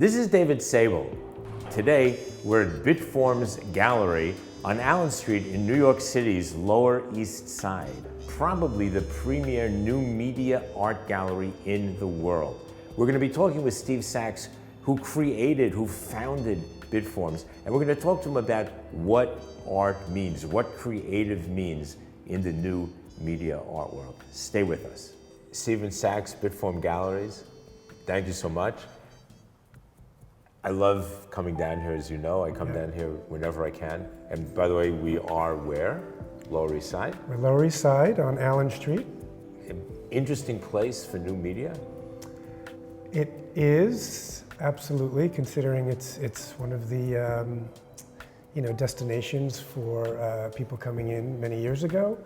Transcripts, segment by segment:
This is David Sable. Today, we're at Bitforms Gallery on Allen Street in New York City's Lower East Side. Probably the premier new media art gallery in the world. We're going to be talking with Steve Sachs, who founded Bitforms, and we're going to talk to him about what art means, what creative means in the new media art world. Stay with us. Steven Sachs, Bitform Galleries, thank you so much. I love coming down here, as you know. I come down here whenever I can. And by the way, we are where? Lower East Side? We're Lower East Side on Allen Street. An interesting place for new media? It is, absolutely, considering it's one of the destinations for people coming in many years ago.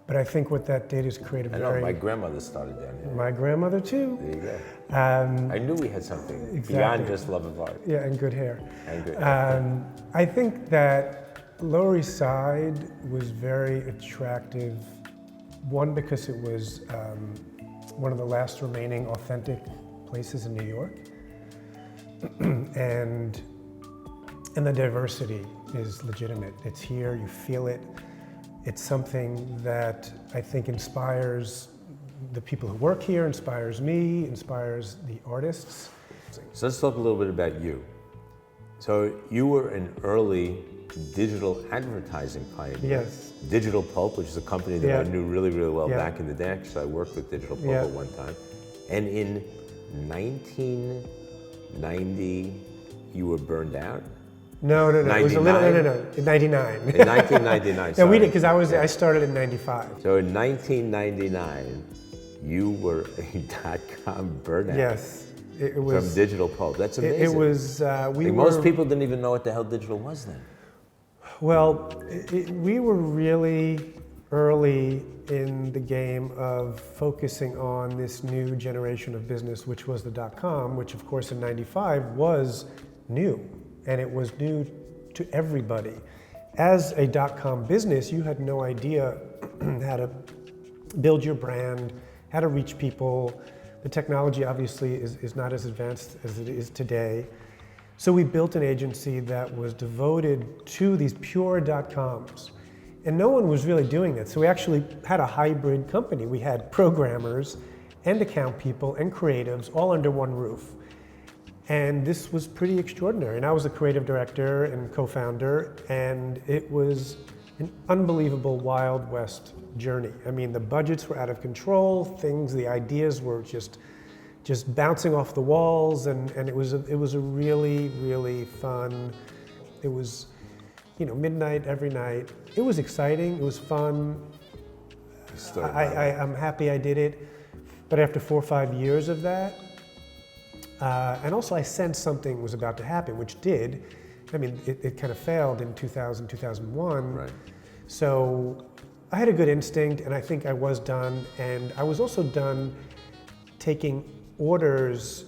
But I think what that did is create a very... my grandmother started down here. My grandmother too. There you go. I knew we had something beyond just love of art. Yeah, and good hair. And good hair. I think that Lower East Side was very attractive. One, because it was one of the last remaining authentic places in New York. and the diversity is legitimate. It's here, you feel it. It's something that I think inspires the people who work here, inspires me, inspires the artists. So let's talk a little bit about you. So you were an early digital advertising pioneer. Yes. Digital Pulp, which is a company that I knew really, really well back in the day. Actually, I worked with Digital Pulp at one time. And in 1990, you were burned out? No. It was a little, no. In 99. In 1999, No, we did, because I started in 95. So in 1999, you were a .com burnout. Yes. It was. From Digital Pulp. That's amazing. It was, most people didn't even know what the hell digital was then. Well, we were really early in the game of focusing on this new generation of business, which was the .com, which of course in 95 was new. And it was new to everybody. As a .com business, you had no idea how to build your brand, how to reach people. The technology obviously is not as advanced as it is today. So we built an agency that was devoted to these pure .coms. And no one was really doing it. So we actually had a hybrid company. We had programmers and account people and creatives all under one roof. And this was pretty extraordinary. And I was the creative director and co-founder, and it was an unbelievable Wild West journey. I mean, the budgets were out of control, the ideas were just bouncing off the walls, and it was a really, really fun, it was, midnight every night. It was exciting, it was fun. I'm happy I did it, but after 4 or 5 years of that, and also I sensed something was about to happen, which did. I mean, it kind of failed in 2000, 2001. Right. So I had a good instinct, and I think I was done. And I was also done taking orders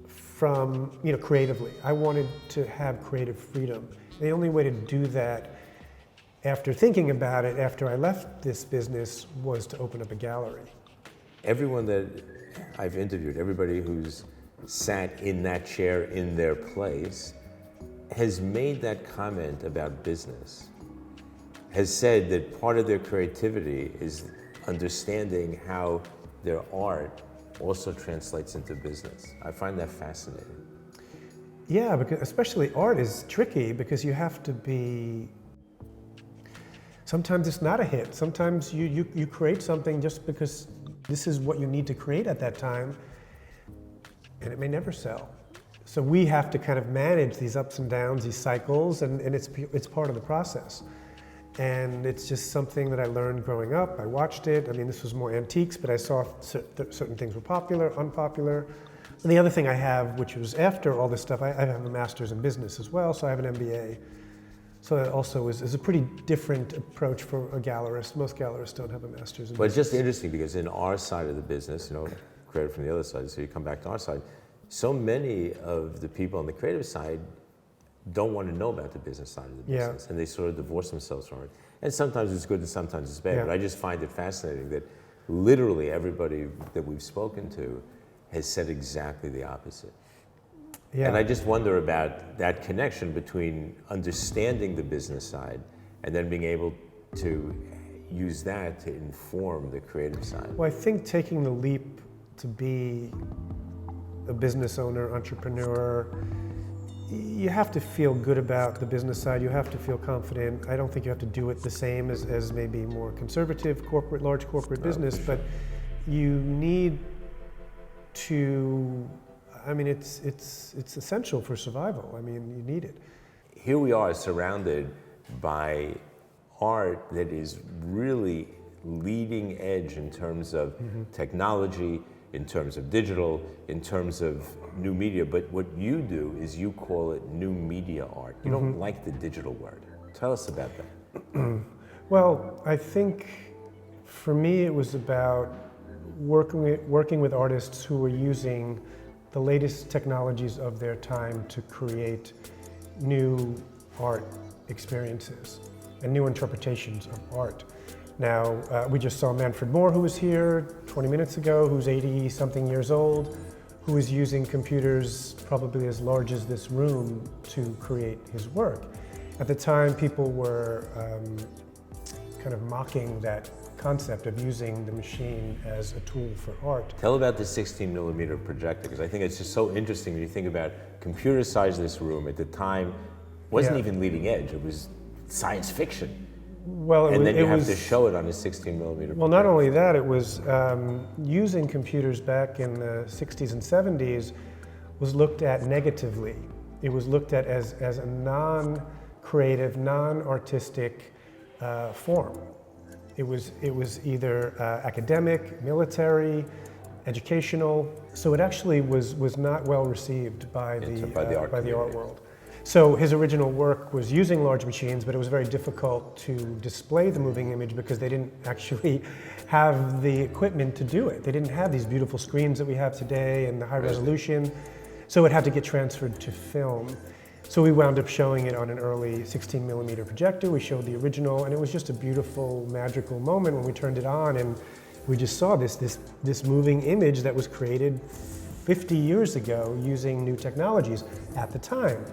from, creatively. I wanted to have creative freedom. And the only way to do that, after thinking about it, after I left this business, was to open up a gallery. Everyone that I've interviewed, everybody who's sat in that chair in their place, has made that comment about business, has said that part of their creativity is understanding how their art also translates into business. I find that fascinating. Yeah, because especially art is tricky because you have to be, sometimes it's not a hit. Sometimes you create something just because this is what you need to create at that time, and it may never sell. So we have to kind of manage these ups and downs, these cycles, and it's part of the process. And it's just something that I learned growing up. I watched it. I mean, this was more antiques, but I saw certain things were popular, unpopular. And the other thing I have, which was after all this stuff, I have a master's in business as well, so I have an MBA. So that also is a pretty different approach for a gallerist. Most gallerists don't have a master's in business. But it's just interesting because in our side of the business, creative from the other side, so you come back to our side, so many of the people on the creative side don't want to know about the business side of the business, and they sort of divorce themselves from it. And sometimes it's good and sometimes it's bad, but I just find it fascinating that literally everybody that we've spoken to has said exactly the opposite. Yeah. And I just wonder about that connection between understanding the business side and then being able to use that to inform the creative side. Well, I think taking the leap to be a business owner, entrepreneur, you have to feel good about the business side. You have to feel confident. I don't think you have to do it the same as maybe more conservative corporate, large corporate business, but you need to, I mean, it's essential for survival. I mean, you need it. Here we are surrounded by art that is really leading edge in terms of technology, in terms of digital, in terms of new media. But what you do is you call it new media art. You don't like the digital word. Tell us about that. Well, I think for me it was about working with artists who were using the latest technologies of their time to create new art experiences and new interpretations of art. Now, we just saw Manfred Moore, who was here 20 minutes ago, who's 80-something years old, who is using computers probably as large as this room to create his work. At the time, people were kind of mocking that concept of using the machine as a tool for art. Tell about the 16mm projector, because I think it's just so interesting when you think about computer-sized this room. At the time, wasn't even leading edge, it was science fiction. Well, and then you have to show it on a 16mm projector. Well, not only that, it was using computers back in the 60s and 70s was looked at negatively. It was looked at as a non-creative, non-artistic form. It was either academic, military, educational. So it actually was not well received by the art world. So his original work was using large machines, but it was very difficult to display the moving image because they didn't actually have the equipment to do it. They didn't have these beautiful screens that we have today and the high resolution. So it had to get transferred to film. So we wound up showing it on an early 16mm projector. We showed the original, and it was just a beautiful, magical moment when we turned it on and we just saw this moving image that was created 50 years ago using new technologies at the time.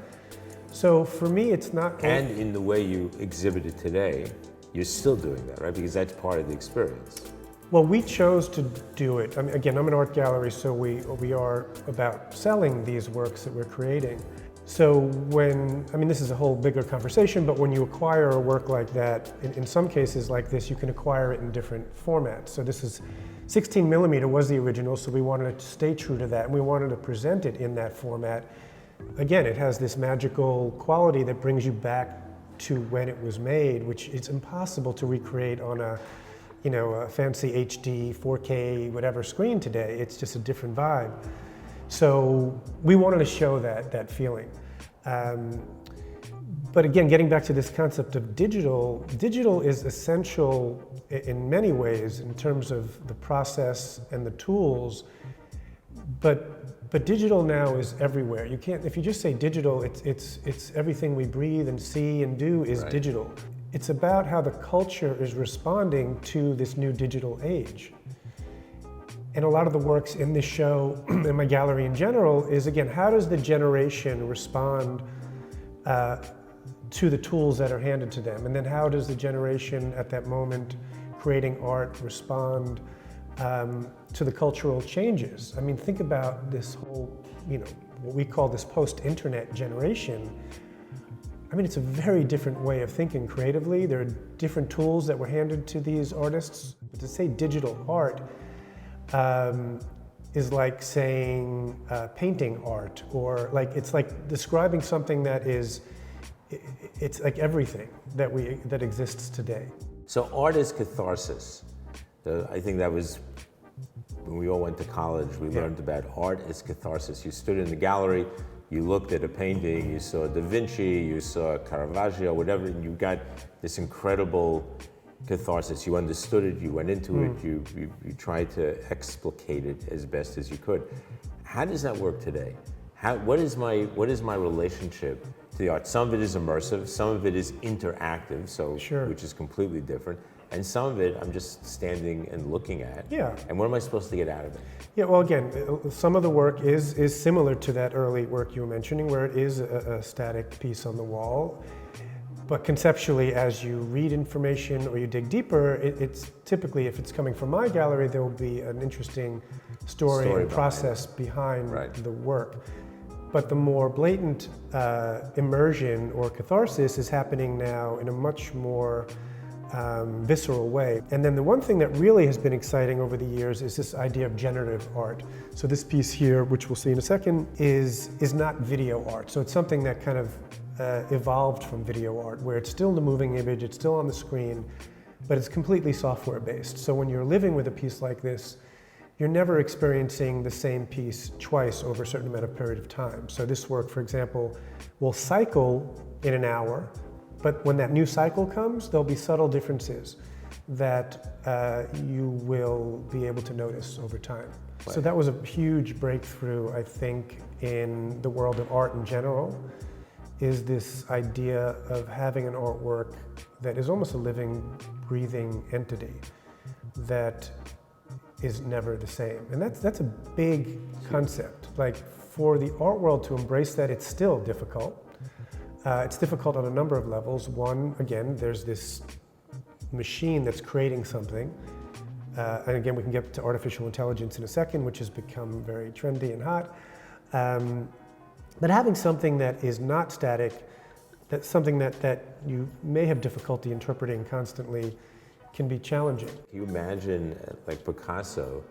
So for me, it's not... And in the way you exhibit it today, you're still doing that, right? Because that's part of the experience. Well, we chose to do it. I mean, again, I'm an art gallery, so we are about selling these works that we're creating. So this is a whole bigger conversation, but when you acquire a work like that, in some cases like this, you can acquire it in different formats. So this is 16mm was the original, so we wanted to stay true to that, and we wanted to present it in that format. Again, it has this magical quality that brings you back to when it was made, which it's impossible to recreate on a fancy HD, 4K, whatever screen today. It's just a different vibe. So we wanted to show that feeling. But again, getting back to this concept of digital is essential in many ways in terms of the process and the tools, but digital now is everywhere. You can't, if you just say digital, it's everything we breathe and see and do is digital. It's about how the culture is responding to this new digital age. And a lot of the works in this show, in my gallery in general, is again, how does the generation respond to the tools that are handed to them? And then how does the generation at that moment creating art respond to the cultural changes? I mean, think about this whole, what we call this post-internet generation. I mean, it's a very different way of thinking creatively. There are different tools that were handed to these artists. But to say digital art is like saying painting art, or it's like describing something that it's like everything that exists today. So art is catharsis. I think that was when we all went to college, we learned about art as catharsis. You stood in the gallery, you looked at a painting, you saw Da Vinci, you saw Caravaggio, whatever, and you got this incredible catharsis. You understood it, you went into it, you tried to explicate it as best as you could. How does that work today? What is my relationship to the art? Some of it is immersive, some of it is interactive, which is completely different. And some of it I'm just standing and looking at. Yeah. And what am I supposed to get out of it? Yeah, well, again, some of the work is similar to that early work you were mentioning, where it is a static piece on the wall. But conceptually, as you read information or you dig deeper, it's typically, if it's coming from my gallery, there will be an interesting story and process behind the work. But the more blatant immersion or catharsis is happening now in a much more visceral way. And then the one thing that really has been exciting over the years is this idea of generative art. So this piece here, which we'll see in a second, is not video art. So it's something that kind of evolved from video art, where it's still the moving image, it's still on the screen, but it's completely software based. So when you're living with a piece like this, you're never experiencing the same piece twice over a certain amount of period of time. So this work, for example, will cycle in an hour, but when that new cycle comes, there'll be subtle differences that you will be able to notice over time. Right. So that was a huge breakthrough, I think, in the world of art in general, is this idea of having an artwork that is almost a living, breathing entity that is never the same. And that's a big concept. Like, for the art world to embrace that, it's still difficult. It's difficult on a number of levels. One, again, there's this machine that's creating something. And again, we can get to artificial intelligence in a second, which has become very trendy and hot. But having something that is not static, that's something that you may have difficulty interpreting constantly, can be challenging. You imagine like Picasso,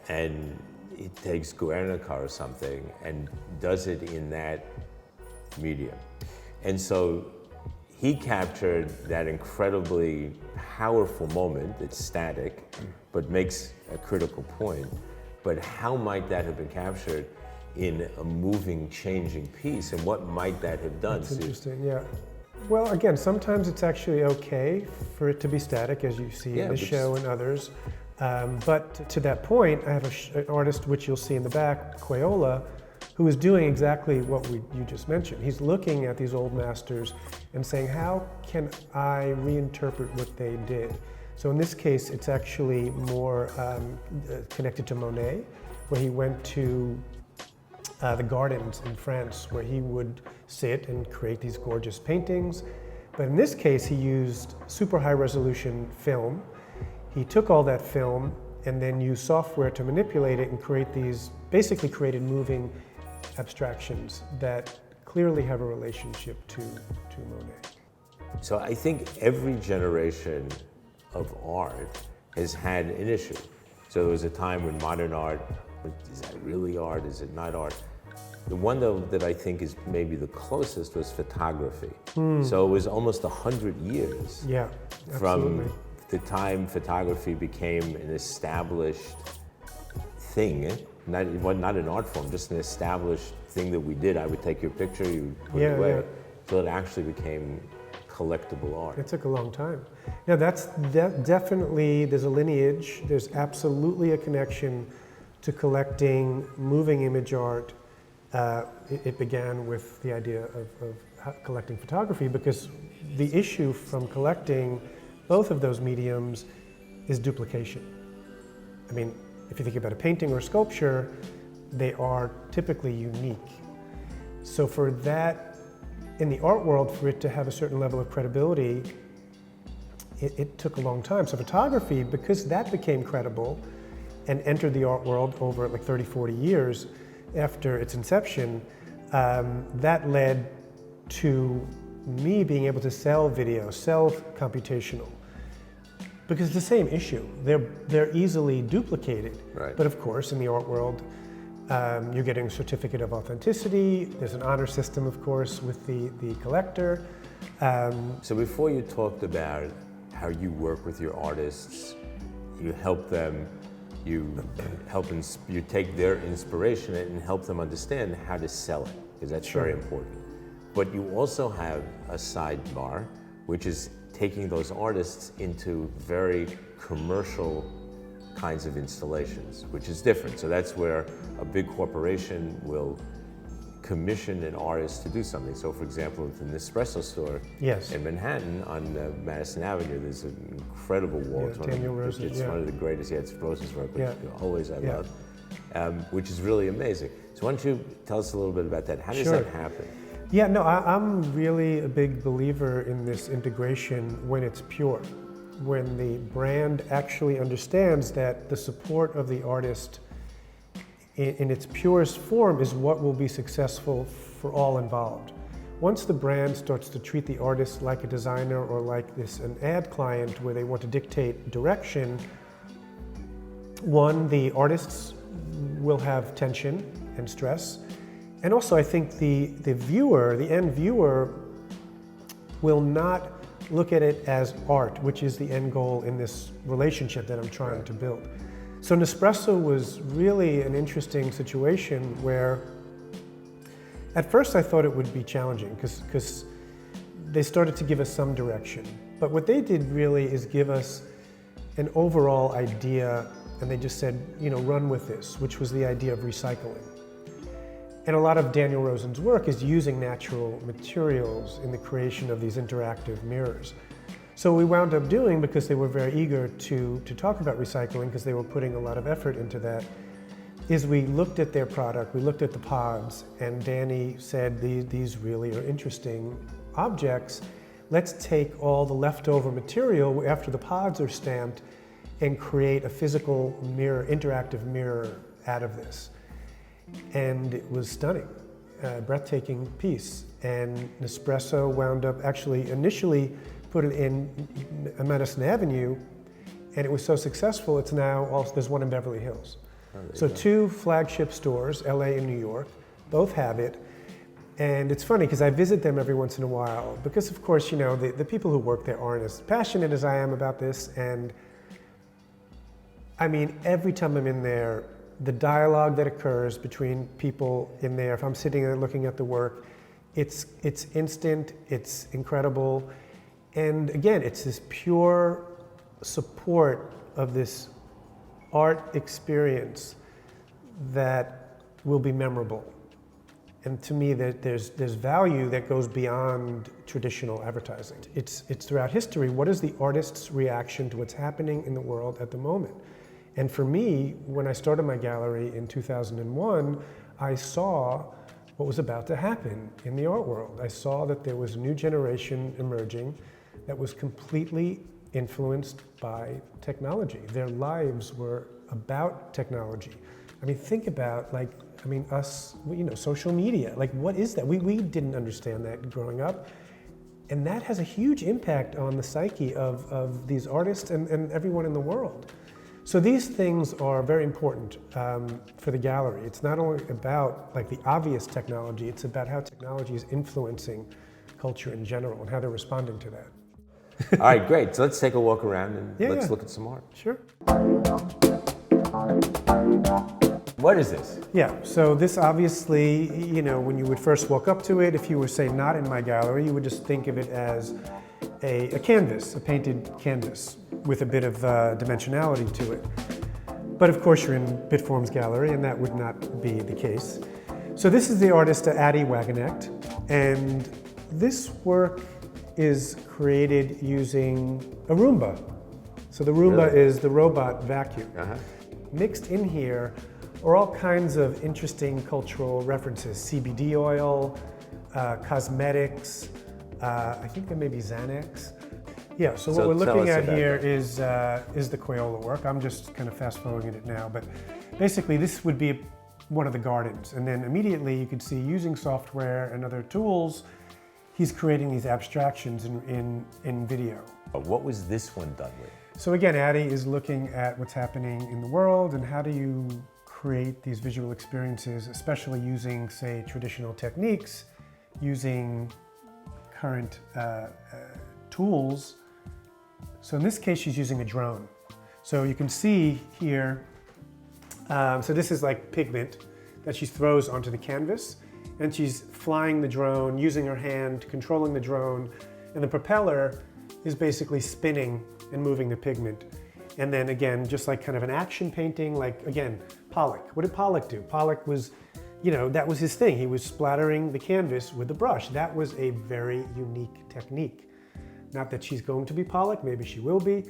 and he takes Guernica or something and does it in that medium. And so he captured that incredibly powerful moment that's static, but makes a critical point. But how might that have been captured in a moving, changing piece, and what might that have done? That's interesting, yeah. Well, again, sometimes it's actually okay for it to be static, as you see in this show and others. But to that point, I have an artist, which you'll see in the back, Crayola, who is doing exactly what you just mentioned. He's looking at these old masters and saying, how can I reinterpret what they did? So in this case, it's actually more connected to Monet, where he went to the gardens in France, where he would sit and create these gorgeous paintings. But in this case, he used super high resolution film. He took all that film and then used software to manipulate it and create these, basically created moving abstractions that clearly have a relationship to Monet. So I think every generation of art has had an issue. So there was a time when modern art, is that really art, is it not art? The one though that I think is maybe the closest was photography. So it was almost 100 years from the time photography became an established thing, not an art form, just an established thing that we did. I would take your picture, you put it away, so it actually became collectible art. It took a long time. Now that's definitely, there's a lineage, there's absolutely a connection to collecting moving image art. It began with the idea of collecting photography, because the issue from collecting both of those mediums is duplication. I mean, if you think about a painting or a sculpture, they are typically unique. So for that, in the art world, for it to have a certain level of credibility, it took a long time. So photography, because that became credible and entered the art world over like 30, 40 years after its inception, that led to me being able to sell video, sell computational. Because it's the same issue. They're easily duplicated. Right. But of course, in the art world, you're getting a certificate of authenticity. There's an honor system, of course, with the collector. So before you talked about how you work with your artists, you help them, you take their inspiration and help them understand how to sell it, because that's very important. But you also have a sidebar, which is taking those artists into very commercial kinds of installations, which is different. So that's where a big corporation will commission an artist to do something. So for example, at the Nespresso store Yes. in Manhattan on Madison Avenue, there's an incredible wall. Yeah, It's Daniel Rosen, it's yeah. one of the greatest. Yeah, it's Rosen's work, which Yeah. always I Yeah. love, which is really amazing. So why don't you tell us a little bit about that? How does Sure. that happen? Yeah, no, I'm really a big believer in this integration when it's pure, when the brand actually understands that the support of the artist in its purest form is what will be successful for all involved. Once the brand starts to treat the artist like a designer or like an ad client where they want to dictate direction, one, the artists will have tension and stress. And also I think the viewer, the end viewer, will not look at it as art, which is the end goal in this relationship that I'm trying to build. So Nespresso was really an interesting situation where at first I thought it would be challenging because they started to give us some direction. But what they did really is give us an overall idea, and they just said, you know, run with this, which was the idea of recycling. And a lot of Daniel Rosen's work is using natural materials in the creation of these interactive mirrors. So we wound up doing, because they were very eager to talk about recycling, because they were putting a lot of effort into that, is we looked at their product, we looked at the pods, and Danny said, these really are interesting objects. Let's take all the leftover material after the pods are stamped and create a physical mirror, interactive mirror out of this. And it was stunning, breathtaking piece. And Nespresso wound up actually initially put it in Madison Avenue, and it was so successful, it's now also, there's one in Beverly Hills. So two flagship stores, LA and New York, both have it. And it's funny because I visit them every once in a while because, of course, you know, the people who work there aren't as passionate as I am about this. And I mean, every time I'm in there, the dialogue that occurs between people in there, if I'm sitting there looking at the work, it's instant, it's incredible. And again, it's this pure support of this art experience that will be memorable. And to me, there's value that goes beyond traditional advertising. It's throughout history, what is the artist's reaction to what's happening in the world at the moment? And for me, when I started my gallery in 2001, I saw what was about to happen in the art world. I saw that there was a new generation emerging that was completely influenced by technology. Their lives were about technology. I mean, think about us, you know, social media. Like, what is that? We didn't understand that growing up. And that has a huge impact on the psyche of these artists and everyone in the world. So these things are very important for the gallery. It's not only about like the obvious technology, it's about how technology is influencing culture in general and how they're responding to that. All right, great. So let's take a walk around and let's look at some art. Sure. What is this? Yeah, so this obviously, you know, when you would first walk up to it, if you were, say, not in my gallery, you would just think of it as a canvas, a painted canvas with a bit of dimensionality to it. But of course, you're in Bitforms gallery, and that would not be the case. So this is the artist Adi Wagenknecht, and this work is created using a Roomba. So the Roomba is the robot vacuum. Mixed in here are all kinds of interesting cultural references. CBD oil, cosmetics, I think there may be Xanax. Yeah, so what we're looking at here is the Crayola work. I'm just kind of fast forwarding it now, but basically this would be one of the gardens. And then immediately you can see, using software and other tools, he's creating these abstractions in video. What was this one done with? So again, Adi is looking at what's happening in the world and how do you create these visual experiences, especially using, say, traditional techniques, using current tools. So in this case, she's using a drone. So you can see here, so this is like pigment that she throws onto the canvas, and she's flying the drone, using her hand, controlling the drone, and the propeller is basically spinning and moving the pigment. And then again, just like kind of an action painting, like again, Pollock. What did Pollock do? Pollock was, you know, that was his thing. He was splattering the canvas with the brush. That was a very unique technique. Not that she's going to be Pollock, maybe she will be.